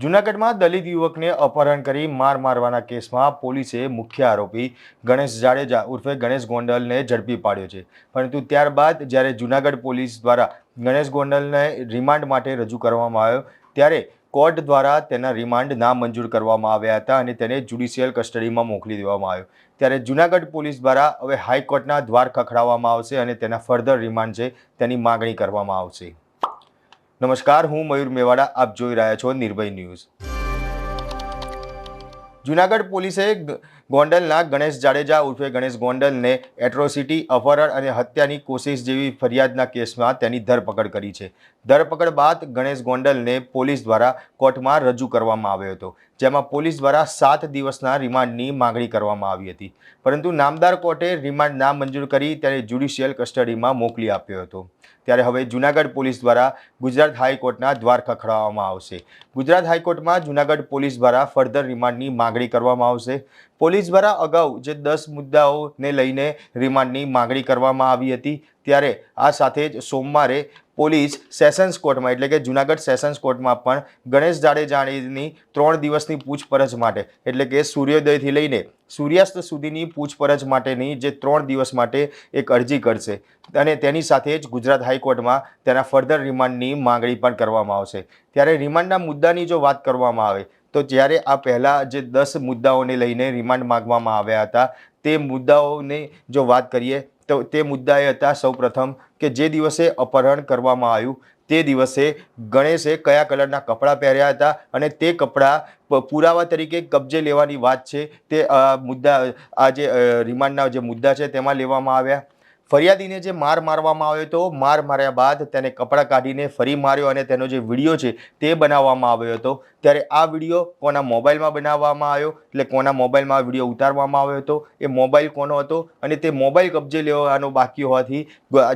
જૂનાગઢમાં દલિત યુવકને અપહરણ કરી માર મારવાના કેસમાં પોલીસે મુખ્ય આરોપી ગણેશ જાડેજા ઉર્ફે ગણેશ ગોંડલને ઝડપી પાડ્યો છે। પરંતુ ત્યારબાદ જ્યારે જૂનાગઢ પોલીસ દ્વારા ગણેશ ગોંડલને રિમાન્ડ માટે રજૂ કરવામાં આવ્યો ત્યારે કોર્ટ દ્વારા તેના રિમાન્ડ નામંજૂર કરવામાં આવ્યા હતા અને તેને જ્યુડિશિયલ કસ્ટડીમાં મોકલી દેવામાં આવ્યો। ત્યારે જૂનાગઢ પોલીસ દ્વારા હવે હાઈકોર્ટના દ્વાર ખખડાવવામાં આવશે અને તેના ફર્ધર રિમાન્ડ છે તેની માગણી કરવામાં આવશે। નમસ્કાર, હું મયુર મેવાડા, આપ જોઈ રહ્યા છો નિર્ભય ન્યૂઝ। જૂનાગઢ પોલીસે ગોંડલના ગણેશ જાડેજા ઉર્ફે ગણેશ ગોંડલને એટ્રોસિટી, અપહરણ અને હત્યાની કોશિશ જેવી ફરિયાદના કેસમાં તેની ધરપકડ કરી છે। ધરપકડ બાદ ગણેશ ગોંડલને પોલીસ દ્વારા કોર્ટમાં રજૂ કરવામાં આવ્યો હતો, જેમાં પોલીસ દ્વારા 7 દિવસના રિમાન્ડની માગણી કરવામાં આવી હતી, પરંતુ નામદાર કોર્ટે રિમાન્ડ નામંજૂર કરી તેને જ્યુડિશિયલ કસ્ટડીમાં મોકલી આપ્યો હતો। ત્યારે હવે જૂનાગઢ પોલીસ દ્વારા ગુજરાત હાઈકોર્ટના દ્વાર ખખડાવવામાં આવશે। ગુજરાત હાઈકોર્ટમાં જૂનાગઢ પોલીસ દ્વારા ફર્ધર રિમાન્ડની માગણી કરવામાં આવશે। પોલીસ દ્વારા અગાઉ જે 10 મુદ્દાઓને લઈને રિમાન્ડની માગણી કરવામાં આવી હતી, ત્યારે આ સાથે જ સોમવારે પોલીસ સેશન્સ કોર્ટમાં એટલે કે જૂનાગઢ સેશન્સ કોર્ટમાં પણ ગણેશ જાડેજાની 3 દિવસની પૂછપરછ માટે એટલે કે સૂર્યોદયથી લઈને સૂર્યાસ્ત સુધીની પૂછપરછ માટેની જે 3 દિવસ માટે એક અરજી કરશે અને તેની સાથે જ ગુજરાત હાઈકોર્ટમાં તેના ફર્ધર રિમાન્ડની માગણી પણ કરવામાં આવશે। ત્યારે રિમાન્ડના મુદ્દાની જો વાત કરવામાં આવે તો જ્યારે આ પહેલાં જે 10 મુદ્દાઓને લઈને રિમાન્ડ માગવામાં આવ્યા હતા તે મુદ્દાઓની જો વાત કરીએ તો તે મુદ્દા એ હતા સૌપ્રથમ કે જે દિવસે અપહરણ કરવામાં આવ્યું તે દિવસે ગણેશે કયા કલરના કપડાં પહેર્યા હતા અને તે કપડાં પુરાવા તરીકે કબજે લેવાની વાત છે તે મુદ્દા આ જે રિમાન્ડના જે મુદ્દા છે તેમાં લેવામાં આવ્યા। ફરિયાદીને જે માર મારવામાં આવ્યો હતો, માર માર્યા બાદ તેને કપડાં કાઢીને ફરી માર્યો અને તેનો જે વિડીયો છે તે બનાવવામાં આવ્યો હતો। ત્યારે આ વિડીયો કોના મોબાઈલમાં બનાવવામાં આવ્યો એટલે કોના મોબાઈલમાં આ વિડીયો ઉતારવામાં આવ્યો હતો, એ મોબાઈલ કોનો હતો અને તે મોબાઈલ કબજે લેવાનો બાકી હોવાથી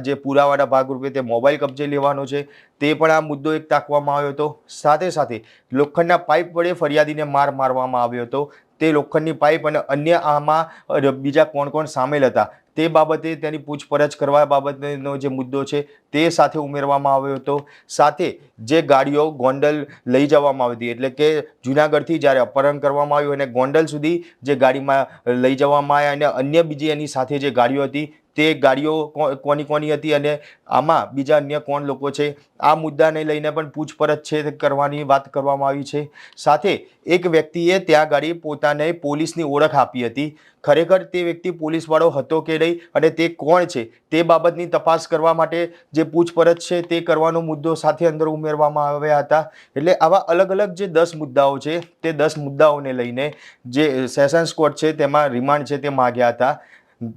જે પુરાવાના ભાગરૂપે તે મોબાઈલ કબજે લેવાનો છે તે પણ આ મુદ્દો એક તાકવામાં આવ્યો હતો। સાથે સાથે લોખંડના પાઇપ વડે ફરિયાદીને માર મારવામાં આવ્યો હતો, તે લોખંડની પાઇપ અને અન્ય આમાં બીજા કોણ કોણ સામેલ હતા તે બાબતે તેની પૂછપરછ કરવા બાબતનો જે મુદ્દો છે તે સાથે ઉમેરવામાં આવ્યો હતો। સાથે જે ગાડીઓ ગોંડલ લઈ જવામાં આવી હતી એટલે કે જૂનાગઢથી જ્યારે અપહરણ કરવામાં આવ્યું અને ગોંડલ સુધી જે ગાડીમાં લઈ જવામાં આવ્યા અને અન્ય બીજી એની સાથે જે ગાડીઓ હતી તે ગાડીઓ કોની હતી અને આમાં બીજા અન્ય કોણ લોકો છે આ મુદ્દાને લઈને પણ પૂછપરછ છે કરવાની વાત કરવામાં આવી છે। સાથે એક વ્યક્તિએ ત્યાં ગાડી પોતાને પોલીસની ઓળખ આપી હતી, ખરેખર તે વ્યક્તિ પોલીસવાળો હતો કે નહીં અને તે કોણ છે તે બાબતની તપાસ કરવા માટે જે પૂછપરછ છે તે કરવાનો મુદ્દો સાથે અંદર ઉમેરવામાં આવ્યા હતા। એટલે આવા અલગ અલગ જે 10 મુદ્દાઓ છે તે 10 મુદ્દાઓને લઈને જે સેશન્સ કોર્ટ છે તેમાં રિમાન્ડ છે તે માગ્યા હતા।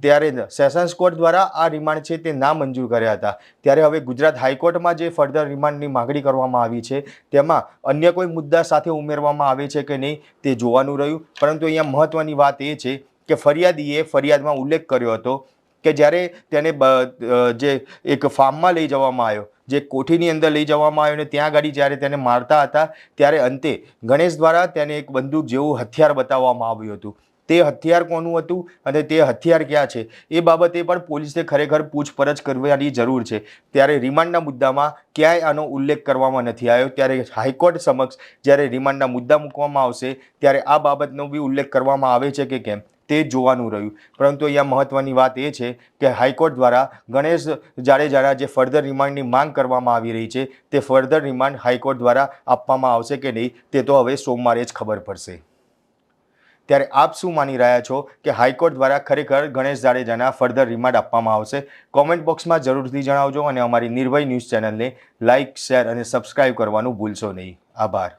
ત્યારે સેશન્સ કોર્ટ દ્વારા આ રિમાન્ડ છે તે નામંજૂર કર્યા હતા। ત્યારે હવે ગુજરાત હાઈકોર્ટમાં જે ફર્ધર રિમાન્ડની માગણી કરવામાં આવી છે તેમાં અન્ય કોઈ મુદ્દા સાથે ઉમેરવામાં આવે છે કે નહીં તે જોવાનું રહ્યું, પરંતુ અહીંયા મહત્ત્વની વાત એ છે કે ફરિયાદીએ ફરિયાદમાં ઉલ્લેખ કર્યો હતો કે જ્યારે તેને જે એક ફાર્મમાં લઈ જવામાં આવ્યો, જે કોઠીની અંદર લઈ જવામાં આવ્યો અને ત્યાં ગાડી જ્યારે તેને મારતા હતા ત્યારે અંતે ગણેશ દ્વારા તેને એક બંદૂક જેવું હથિયાર બતાવવામાં આવ્યું હતું। તે હથિયાર કોનું હતું અને તે હથિયાર ક્યાં છે એ બાબતે પણ પોલીસે ખરેખર પૂછપરછ કરવાની જરૂર છે। ત્યારે રિમાન્ડના મુદ્દામાં ક્યાંય આનો ઉલ્લેખ કરવામાં નથી આવ્યો। ત્યારે હાઈકોર્ટ સમક્ષ જ્યારે રિમાન્ડના મુદ્દા મૂકવામાં આવશે ત્યારે આ બાબતનો બી ઉલ્લેખ કરવામાં આવે છે કે કેમ તે જોવાનું રહ્યું, પરંતુ અહીંયા મહત્ત્વની વાત એ છે કે હાઈકોર્ટ દ્વારા ગણેશ જાડેજાના જે ફર્ધર રિમાન્ડની માંગ કરવામાં આવી રહી છે તે ફર્ધર રિમાન્ડ હાઈકોર્ટ દ્વારા આપવામાં આવશે કે નહીં તે તો હવે સોમવારે જ ખબર પડશે। ત્યારે આપ શું માની રહ્યા છો કે હાઈકોર્ટ દ્વારા ખરેખર ગણેશ જાડેજાના ફર્ધર રિમાન્ડ આપવામાં આવશે? કોમેન્ટ બોક્સમાં જરૂરથી જણાવજો અને અમારી નિર્ભય ન્યૂઝ ચેનલને લાઇક, શેર અને સબસ્ક્રાઇબ કરવાનું ભૂલશો નહીં। આભાર।